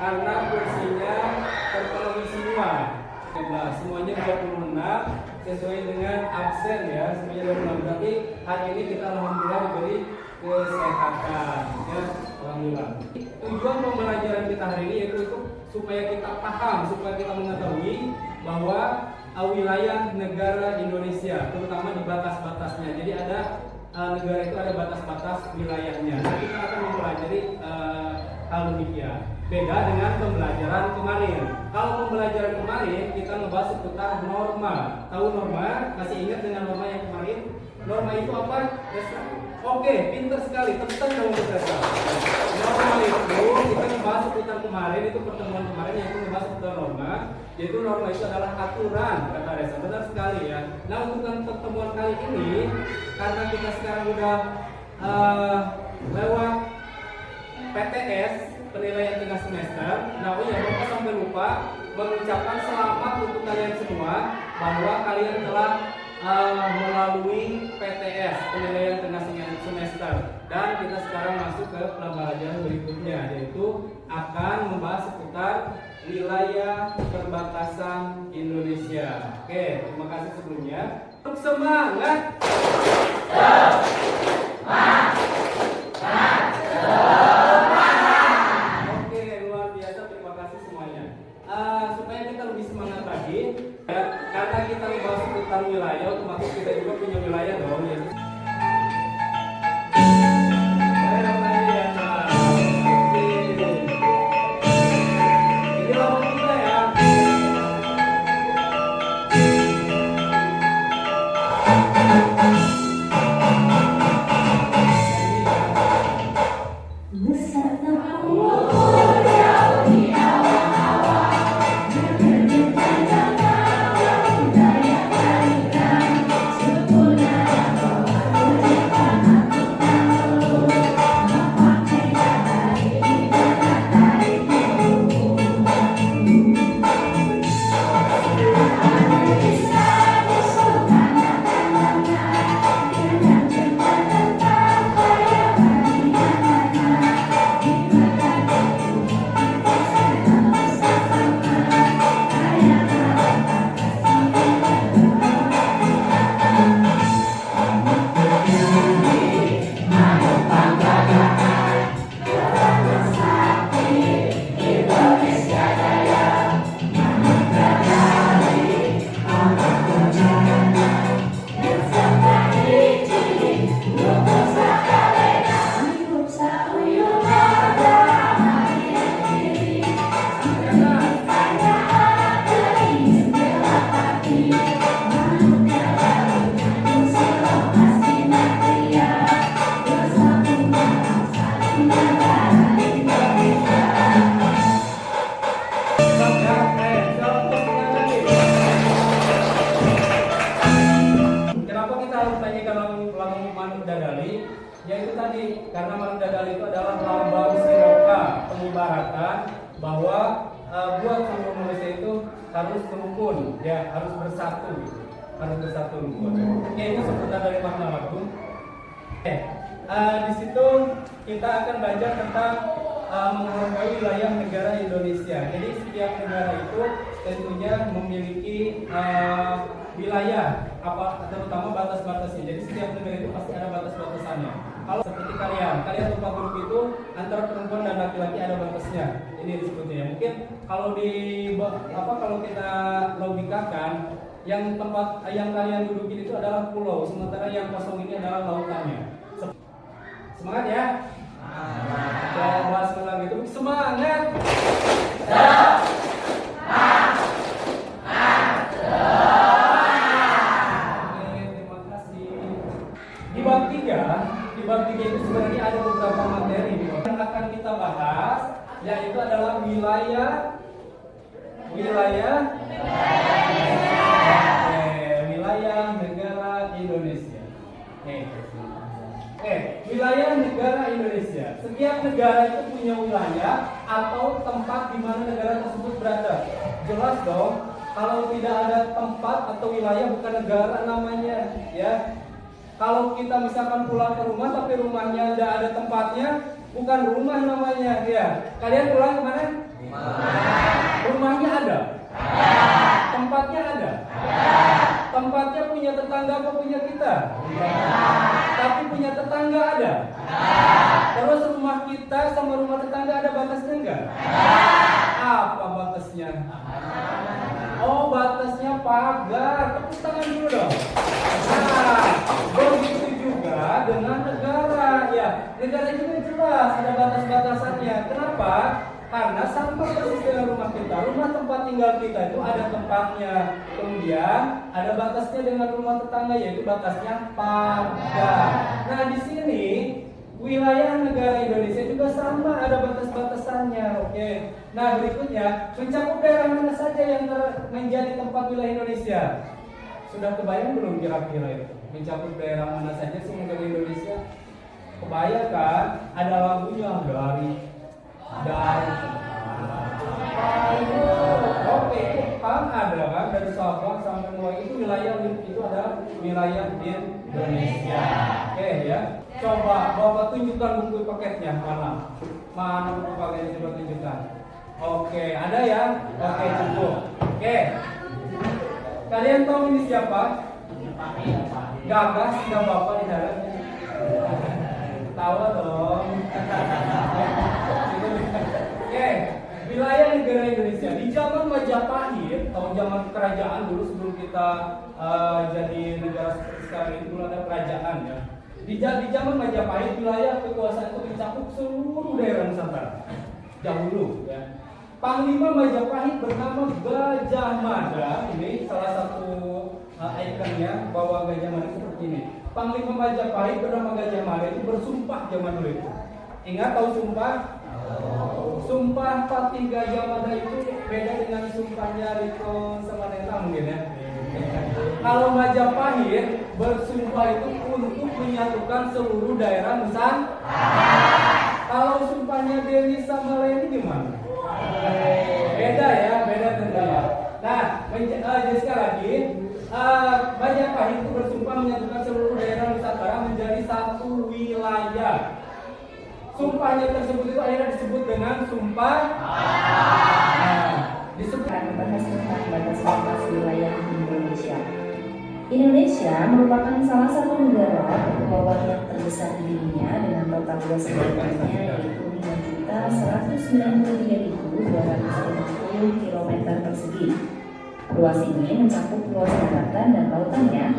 Karena kursinya terpenuhi semua. Semuanya 26 sesuai dengan absen ya, semuanya 26. Berarti hari ini kita alhamdulillah diberi kesehatan ya, alhamdulillah. Tujuan pembelajaran kita hari ini yaitu supaya kita paham, supaya kita mengetahui bahwa wilayah negara Indonesia, terutama di batas-batasnya. Jadi ada negara itu ada batas-batas wilayahnya. Nah, kita akan mempelajari hal demikian. Beda dengan pembelajaran kemarin. Kalau pembelajaran kemarin kita ngebahas seputar norma. Tahu norma? Masih ingat dengan norma yang kemarin? Norma itu apa? Oke, pintar sekali. Tentang dalam bahasa. Norma itu kita ngebahas seputar kemarin, itu pertemuan kemarin yaitu ngebahas seputar norma. Yaitu norma itu adalah aturan, kata Reza. Benar sekali ya. Nah, untuk pertemuan kali ini, karena kita sekarang udah lewat PTS, penilaian tengah semester. Nah, Bapak sampai lupa mengucapkan selamat untuk kalian semua bahwa kalian telah melalui PTS, penilaian tengah semester. Dan kita sekarang masuk ke pembelajaran berikutnya, yaitu akan membahas seputar wilayah perbatasan Indonesia. Oke, terima kasih sebelumnya. Semangat! Supaya kita lebih semangat lagi ya, karena kita membahas seputar wilayah, otomatis kita juga punya wilayah dong ya. Ini lawan kita ya. Yaitu tadi, karena Manu Dadali itu adalah lambang siroka, pengibaratan bahwa buat seluruh manusia itu harus rukun, ya harus bersatu, harus bersatu rukun. Oke, itu seputar dari makna lagu. Di situ kita akan belajar tentang menghargai wilayah negara Indonesia. Jadi setiap negara itu tentunya memiliki wilayah, terutama batas-batasnya. Jadi setiap negara itu pasti ada batas-batasannya. Kalau seperti kalian tempat grup itu antara perempuan dan laki-laki ada batasnya. Ini disebutnya. Mungkin kalau kalau kita logikakan, yang tempat yang kalian dudukin itu adalah pulau, sementara yang kosong ini adalah lautannya. Semangat ya. Kita bahas ulang itu. Semangat. Terima kasih. Di bab 3 itu sebenarnya ada beberapa materi yang akan kita bahas, yaitu adalah wilayah Indonesia. Setiap negara itu punya wilayah atau tempat di mana negara tersebut berada. Jelas dong, kalau tidak ada tempat atau wilayah bukan negara namanya, ya. Kalau kita misalkan pulang ke rumah tapi rumahnya tidak ada tempatnya, bukan rumah namanya, ya. Kalian pulang kemana? Rumahnya ada? Tempatnya ada? Tempatnya punya tetangga apa punya kita? Tapi punya tetangga ada? Terus rumah kita sama rumah tetangga ada batasnya enggak? Apa batasnya? Oh, batasnya pagar. Tepuk tangan dulu dong. Nah, begitu juga dengan negara, ya. Negara juga jelas ada batas-batasannya. Kenapa? Karena sama persis dengan rumah kita, rumah tempat tinggal kita itu ada tempatnya. Kemudian ada batasnya dengan rumah tetangga, yaitu batasnya pagar. Nah, di sini wilayah negara Indonesia juga sama, ada batas-batasannya. Oke. Nah, berikutnya mencakup daerah mana saja yang menjadi tempat wilayah Indonesia? Sudah kebayang belum kira-kira itu? Mencakup daerah mana saja sih negara Indonesia? Kebayang kan? Ada lagunya dari oke, kan ada kan dari Sabang sampai Merauke itu wilayah itu ada wilayah di Indonesia. Oke ya. Coba Bapak tunjukkan buku paketnya mana? Mana buku paketnya coba tunjukkan. Oke, ada ya? Oke, cukup. Oke. Kalian tahu ini siapa? Gagas tidak Bapak di dalamnya. Tahu dong. Oke, wilayah negara Indonesia di zaman Majapahit atau zaman kerajaan dulu sebelum kita jadi negara seperti sekarang ini, dulu ada kerajaan ya. Di zaman Majapahit wilayah kekuasaan itu mencakup seluruh daerah Nusantara dahulu ya. Panglima Majapahit bernama Gajah Mada, ini salah satu ikonnya bahwa Gajah Mada seperti ini. Panglima Majapahit bernama Gajah Mada itu bersumpah zaman dulu itu. Ingat tahu sumpah? Sumpah Patih Gajah Mada itu beda dengan sumpahnya Riko sama Neta mungkin ya. Kalau Majapahit bersumpah itu untuk menyatukan seluruh daerah Nusantara. Kalau sumpahnya Dewi sama Leni gimana? Beda ya, beda tentunya. Nah, jadi sekali lagi, Majapahit itu bersumpah menyatukan seluruh daerah Nusantara menjadi satu wilayah. Sumpahnya tersebut itu akhirnya disebut dengan sumpah. Disebut membahas tentang batas-batas wilayah di Indonesia. Indonesia merupakan salah satu negara kepulauan yang terbesar di dunia dengan total luas wilayahnya yaitu 5.193.250 km persegi. Luas ini mencakup luas daratan dan lautannya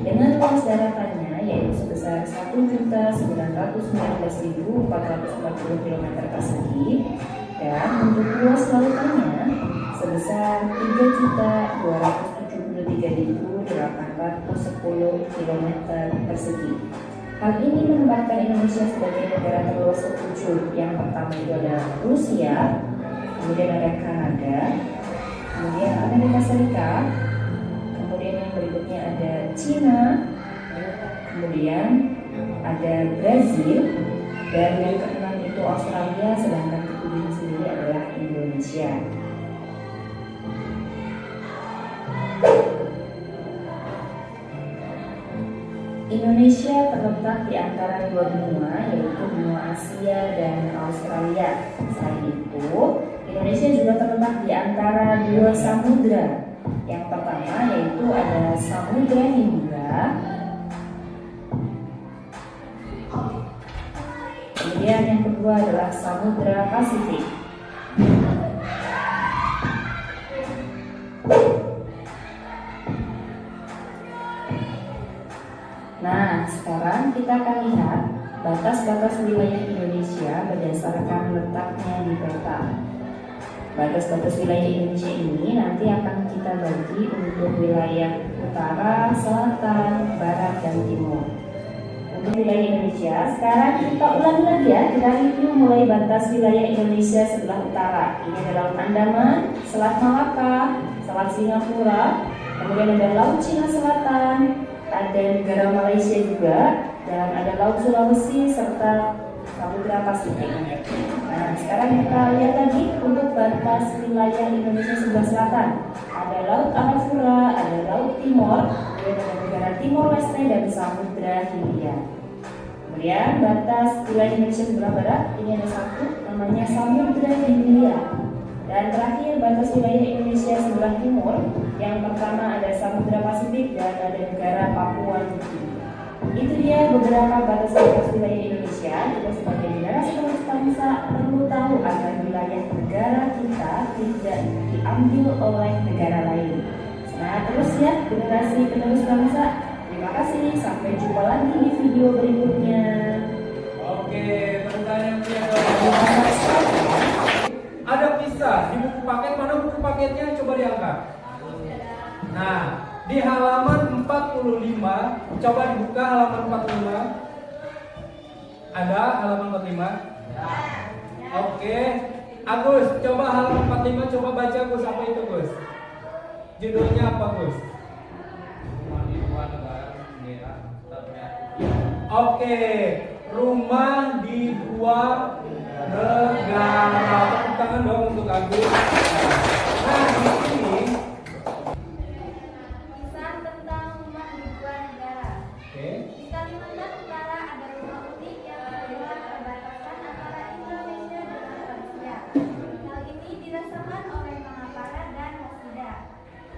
dengan luas daratannya yaitu sebesar 1.919.440 km persegi dan untuk luas lautannya sebesar 3.273.810 km persegi. Hal ini menempatkan Indonesia sebagai negara terluas ke-7. Yang pertama itu adalah Rusia, kemudian ada Kanada, kemudian Amerika Serikat, kemudian yang berikutnya ada Cina, kemudian ada Brazil, dan yang keenam itu Australia, sedangkan ketujuh sendiri adalah Indonesia. Indonesia terletak di antara dua benua, yaitu benua Asia dan Australia. Selain itu, Indonesia juga terletak di antara dua samudra. Yang pertama yaitu ada Samudra Hindia, kemudian yang kedua adalah Samudra Pasifik. Nah, sekarang kita akan lihat batas-batas wilayah Indonesia berdasarkan letaknya di peta. Batas-batas wilayah Indonesia ini nanti akan kita bagi untuk wilayah utara, selatan, barat, dan timur. Untuk wilayah Indonesia, sekarang kita ulangi lagi ya, kita review mulai batas wilayah Indonesia sebelah utara. Ini ada Laut Andaman, Selat Malaka, Selat Singapura, kemudian ada Laut Cina Selatan, ada negara Malaysia juga, dan ada Laut Sulawesi serta Samudra Pasifik. Nah, sekarang kita lihat lagi untuk batas wilayah Indonesia sebelah selatan. Ada Laut Arafura, ada Laut Timor, kemudian ada negara Timor Leste dan Samudra Hindia. Kemudian batas wilayah Indonesia sebelah barat ini ada satu, namanya Samudra Hindia. Dan terakhir batas wilayah Indonesia sebelah timur, yang pertama ada Samudra Pasifik dan ada negara Papua Nugini. Itu dia beberapa batas-batas wilayah Indonesia. Kita sebagai generasi penerus bangsa perlu tahu agar wilayah negara kita tidak diambil oleh negara lain. Nah, terus ya generasi penerus bangsa. Terima kasih, sampai jumpa lagi di video berikutnya. Oke, pertanyaan ada kisah di buku paket, mana buku paketnya? Coba diangkat. Nah, di halaman 45, coba dibuka halaman 45. Ada halaman 45? Oke. Agus, coba halaman 45, coba baca Gus, apa itu Gus? Judulnya apa Gus? Oke, rumah di dua negara. Tepuk tangan dong untuk Agus. Nah, di sini Kisah tentang rumah di dua negara. oke. Di Kalimantan Utara ada rumah unik yang adalah perbatasan antara Indonesia dengan Malaysia. Hal ini dirasakan oleh Mahapara dan Hasida.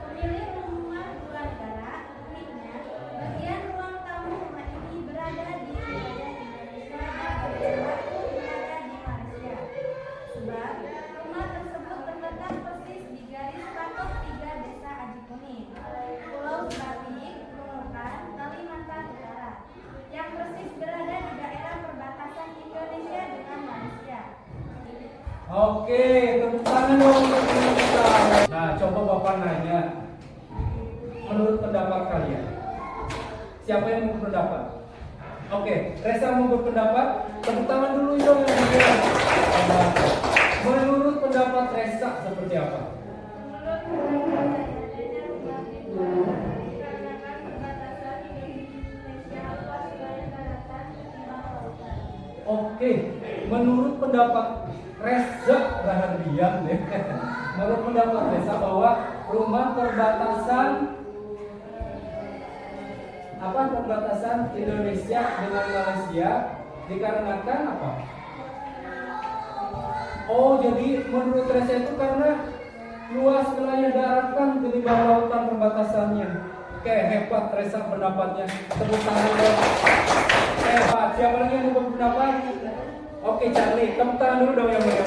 Pemilik rumah dua negara, uniknya bagian ruang tamu rumah ini berada di wilayah Indonesia dan bagian waktu berada di Malaysia. Sebab rumah tersebut terletak persis di garis patok 3 desa Aji Kuning, Pulau Sebatik, Nunukan, Kalimantan Utara, yang persis berada di daerah perbatasan Indonesia dengan Malaysia. Oke, tepuk tangan dong untuk kita. Nah, coba Bapak nanya. Menurut pendapat kalian, siapa yang mau berpendapat? Oke, Reza mau berpendapat. Tepuk tangan dulu dong yang bilang. Menurut pendapat Reza seperti apa? Menurut pendapat adanya rumah di dua negara dikarenakan perbatasan Indonesia luas wilayah daratan ketimbang lautan. Oke, menurut pendapat Reza Rahardian deh. Menurut pendapat Reza bahwa rumah perbatasan Indonesia dengan Malaysia dikarenakan apa? Oh, jadi menurut Reza itu karena luas wilayah daratan ketimbang lautan perbatasannya. Oke, hebat Reza pendapatnya. Tepuk tangan dong. Hebat. Siapa lagi yang mau berpendapat? Oke, Charlie. Tepuk tangan dulu dong yang mau.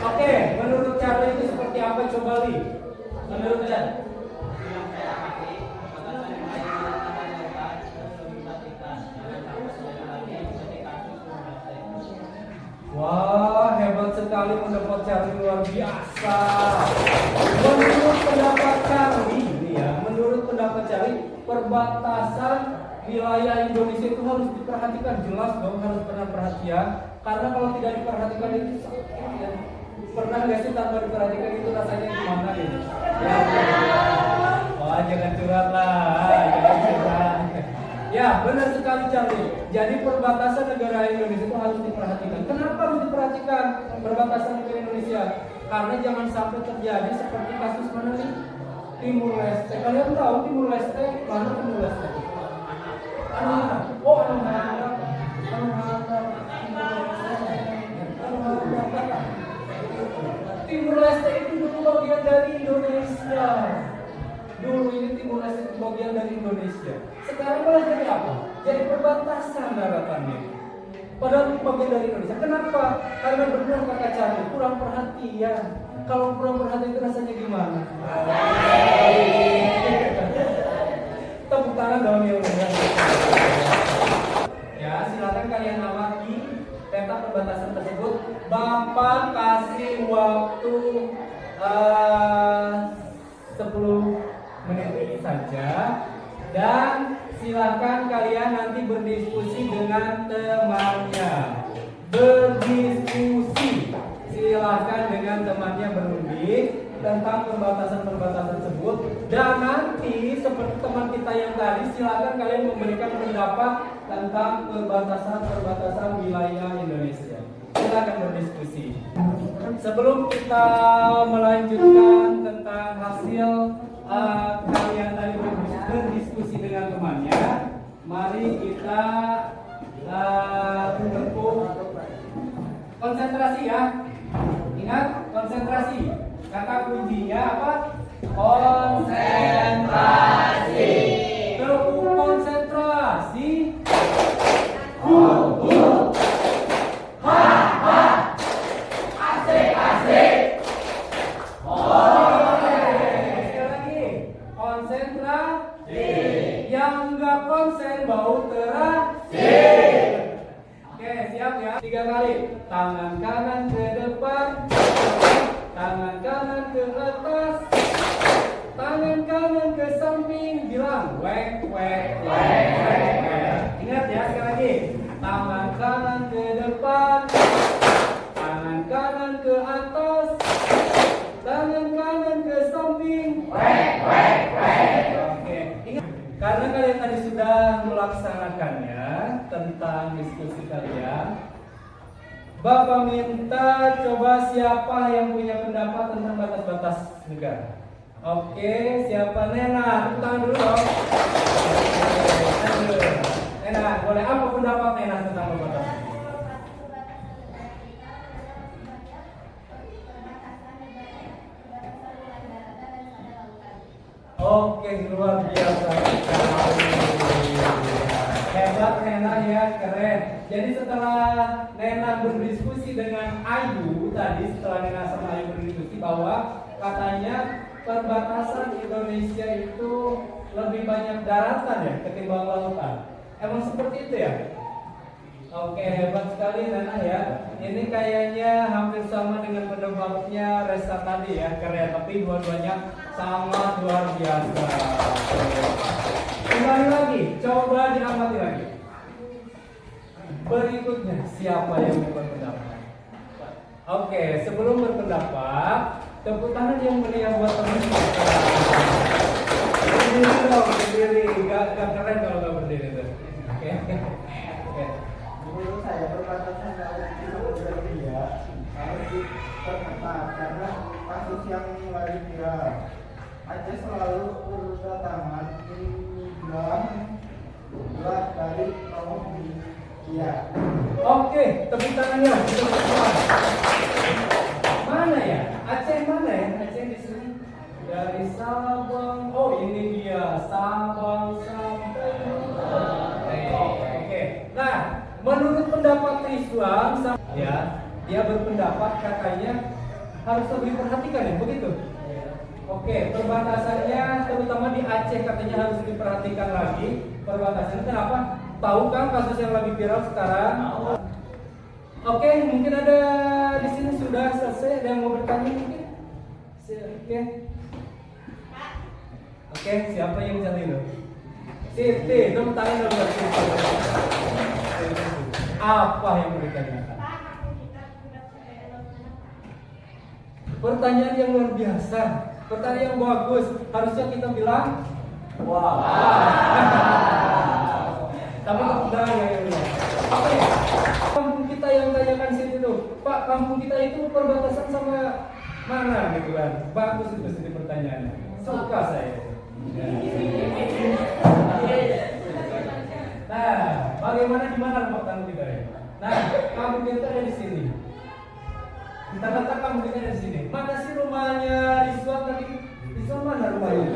Oke, menurut Charlie itu seperti apa? Coba Li. Menurut Charlie. Wah, hebat sekali pendapat Charlie, luar biasa. Menurut pendapat Charlie, ini ya, menurut pendapat Charlie, perbatasan wilayah Indonesia itu harus diperhatikan, jelas dong, harus benar perhatian. Karena kalau tidak diperhatikan itu sakit ya. Pernah nggak sih tanpa diperhatikan itu rasanya gimana gitu? Ya, wah jangan curhat lah, jangan curhat. Ya, benar sekali Charlie. Jadi perbatasan negara Indonesia itu harus diperhatikan. Kenapa harus diperhatikan perbatasan negara Indonesia? Karena jangan sampai terjadi seperti kasus mana nih? Timur Leste. Kalian tahu Timur Leste? Mana Timur Leste? Anak. Oh, anak. Timur Leste itu dulu bagian dari Indonesia. Dulu ini Timur Leste itu bagian dari Indonesia. Sekarang malah jadi apa? Jadi perbatasan daratannya. Padahal itu bagian dari Indonesia. Kenapa? Karena benar kata Charlie, kurang perhatian. Kalau kurang perhatian itu rasanya gimana? Tepuk tangan dong yang udah. Ya, silakan kalian amati peta perbatasan tersebut. Bapak kasih waktu 10 menit saja, dan silakan kalian nanti berdiskusi dengan temannya. Berdiskusi, silakan dengan temannya berunding. tentang perbatasan-perbatasan tersebut. Dan nanti seperti teman kita yang tadi, silakan kalian memberikan pendapat tentang perbatasan-perbatasan wilayah Indonesia. Silakan berdiskusi. Sebelum kita melanjutkan tentang hasil kalian tadi berdiskusi dengan temannya, mari kita konsentrasi ya. Ingat, konsentrasi. Kata kuncinya apa? Konsentrasi. Terkonsentrasi. Asik, asik. Sekali lagi. Konsentrasi. Yang enggak konsen bau terasi. Oke, siap ya. 3 kali. Tangan kanan ke depan. Tangan kanan ke atas. Tangan kanan ke samping. Bilang wek wek wek wek. Ingat ya, sekali lagi. Tangan kanan ke depan. Tangan kanan ke atas. Tangan kanan ke samping. Wek wek wek. Oke, ingat. Karena kalian tadi sudah melaksanakannya tentang diskusi kalian, Bapak minta coba siapa yang punya pendapat tentang batas-batas negara. Oke, siapa? Nena, tepuk tangan dulu dong. Nena, boleh apa pendapat Nena tentang batas? Oke, luar biasa. Hebat Nena ya, keren. Jadi setelah Nena berdiskusi dengan Ayu tadi, setelah Nena sama Ayu berdiskusi bahwa katanya perbatasan Indonesia itu lebih banyak daratan ya ketimbang lautan. Emang seperti itu ya? Oke, hebat sekali Nena ya. Ini kayaknya hampir sama dengan pendapatnya Resa tadi ya, keren. Tapi dua-duanya sangat luar biasa. Kembali lagi, coba diamati lagi. Berikutnya, siapa yang mau berpendapat? Oke, sebelum berpendapat, tepuk tangan yang meriah buat teman kita. Berdiri dong, berdiri. Gak keren kalau gak berdiri tuh. Oke. Menurut saya perbatasan laut di Samudra Hindia harus diperketat karena kasus yang lagi viral. Aceh selalu berdatangan imigran berat dari India. Oke, tepuk tangannya. Mana ya? Aceh mana ya? Aceh di sini. Dari Sabang. Oh, ini dia Sabang sampai. Oke. Nah, menurut pendapat Islam, ya, dia berpendapat katanya harus lebih perhatikan ya, begitu. Oke, perbatasannya terutama di Aceh katanya harus diperhatikan lagi. Perbatasannya kenapa? Tahu kan kasus yang lagi viral sekarang? Oke, mungkin ada di sini sudah selesai. Ada yang mau bertanya mungkin? Oke. Oke, siapa yang bisa dulu? Siti, tepuk tangan dulu buat Siti. Apa yang mau ditanyakan? Pertanyaan yang luar biasa. Pertanyaan yang bagus. Harusnya kita bilang wow. Tapi enggak ya. Apa ya? Kampung kita yang tanyakan Siti itu, Pak, kampung kita itu perbatasan sama mana gitu kan? Bagus itu Siti pertanyaannya. Suka saya. Nah, bagaimana di mana tempat kampung kita ya? Nah, kampung kita ada di sini. Kita letak kampung kita ada di sini. Mana sih rumahnya Rizwan tadi? Rizwan mana rumahnya?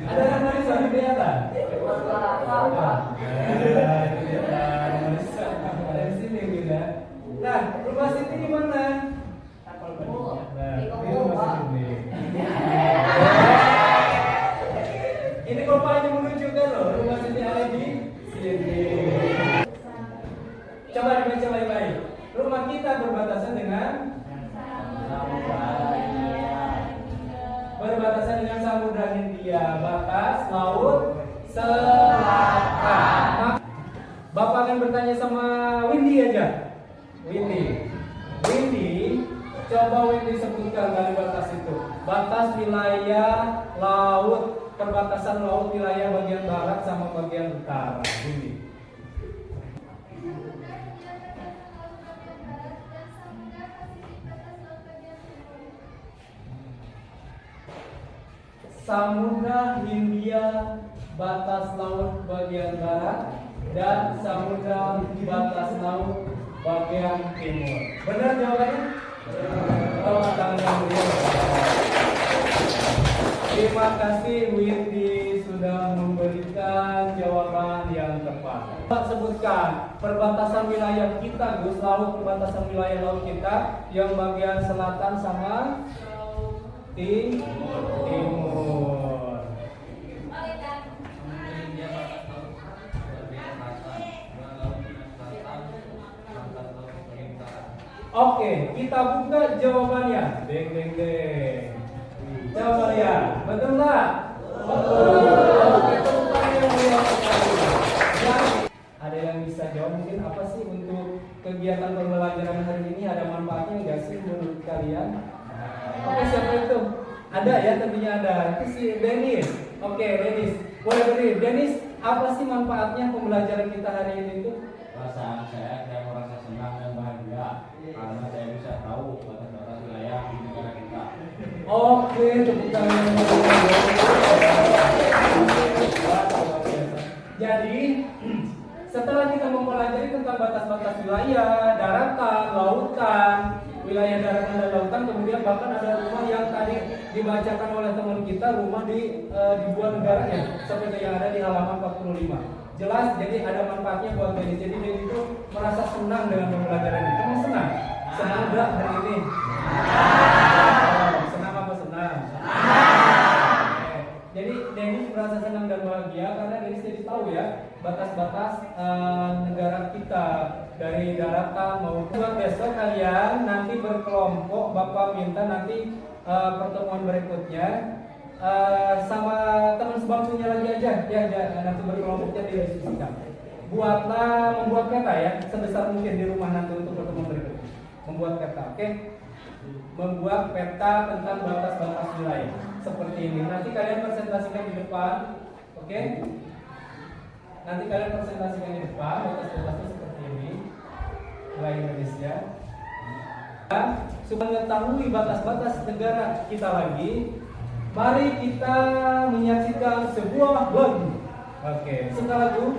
Ada nama Rizwan di kelihatan? Ada di sini gitu. Nah, rumah Siti di mana? Di rumah Siti. Ini bapaknya menunjukkan loh, rumah Siti ada di sini. Coba dibaca baik-baik. Rumah kita berbatasan dengan Samudra Hindia, batas laut selatan. Bapak akan bertanya sama Windy aja. Windy, Coba Win disebutkan dari batas itu. Batas wilayah laut, perbatasan laut wilayah bagian barat sama bagian utara. Ini. Samudra Hindia batas laut bagian barat dan samudra batas laut bagian timur. Benar jawabannya? Oh, tangan beliau. Terima kasih Windy sudah memberikan jawaban yang tepat. Sebutkan perbatasan wilayah kita, Gus, laut perbatasan wilayah laut kita yang bagian selatan sama timur. Oke, kita buka jawabannya. Deng deng deng. Coba lihat, betul nggak? Betul. Oke, tepuk tangan yang mulia sekali. Ada yang bisa jawab mungkin apa sih untuk kegiatan pembelajaran hari ini? Ada manfaatnya nggak sih menurut kalian? Oke, siapa itu? Ada ya, tentunya ada. Itu si Dennis. Oke, Dennis. Boleh berdiri. Dennis, apa sih manfaatnya pembelajaran kita hari ini itu? Perasaan saya merasa senang dan bahagia karena saya bisa tahu batas-batas wilayah di negara kita. Oke, tepuk tangan. Jadi, setelah kita mempelajari tentang batas-batas wilayah, daratan, lautan, wilayah daratan dan lautan, kemudian bahkan ada rumah yang tadi dibacakan oleh teman kita, rumah di dua negaranya, seperti yang ada di halaman 45. Jelas, jadi ada manfaatnya buat Dennis. Jadi Dennis itu merasa senang dengan pembelajaran ini. Kamu senang? Senang enggak hari ini? Senang apa senang? Jadi Dennis merasa senang dan bahagia karena Dennis jadi tahu ya batas-batas negara kita dari daratan maupun besok kalian nanti berkelompok. Bapak minta nanti pertemuan berikutnya sama teman sebangkunya lagi aja ya nanti berkelompoknya didiskusikan. Membuat peta ya sebesar mungkin di rumah nanti untuk pertemuan berikutnya. Membuat peta, oke? Membuat peta tentang batas-batas wilayah seperti ini. Nanti kalian presentasikan di depan, oke? Nanti kalian presentasikan di depan batas-batasnya seperti ini. Wilayah Indonesia. Supaya mengetahui batas-batas negara kita lagi, mari kita menyaksikan sebuah lagu. Oke, suka lagu?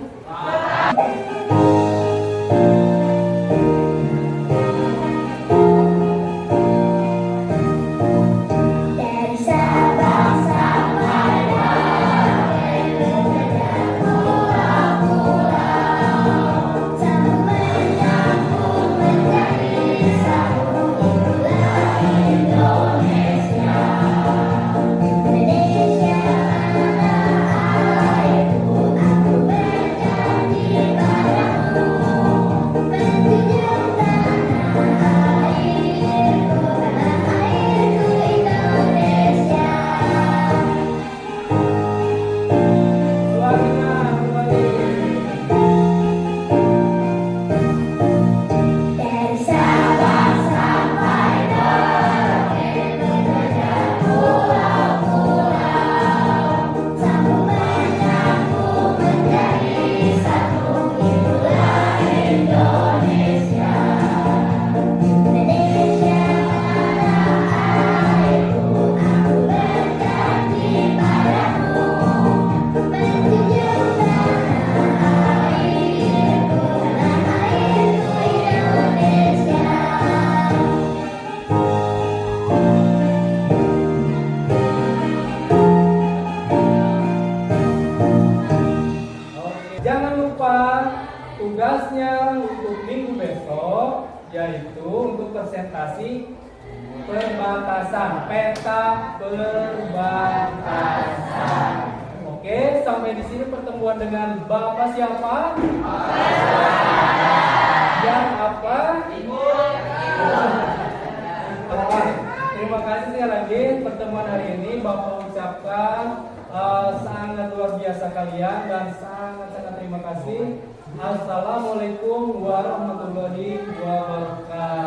Tugasnya untuk minggu besok yaitu untuk presentasi perbatasan, peta perbatasan. Oke, sampai di sini pertemuan dengan Bapak siapa? Yang apa? Oke, terima kasih sekali lagi pertemuan hari ini Bapak ucapkan sangat luar biasa kalian dan sangat terima kasih. Assalamualaikum warahmatullahi wabarakatuh.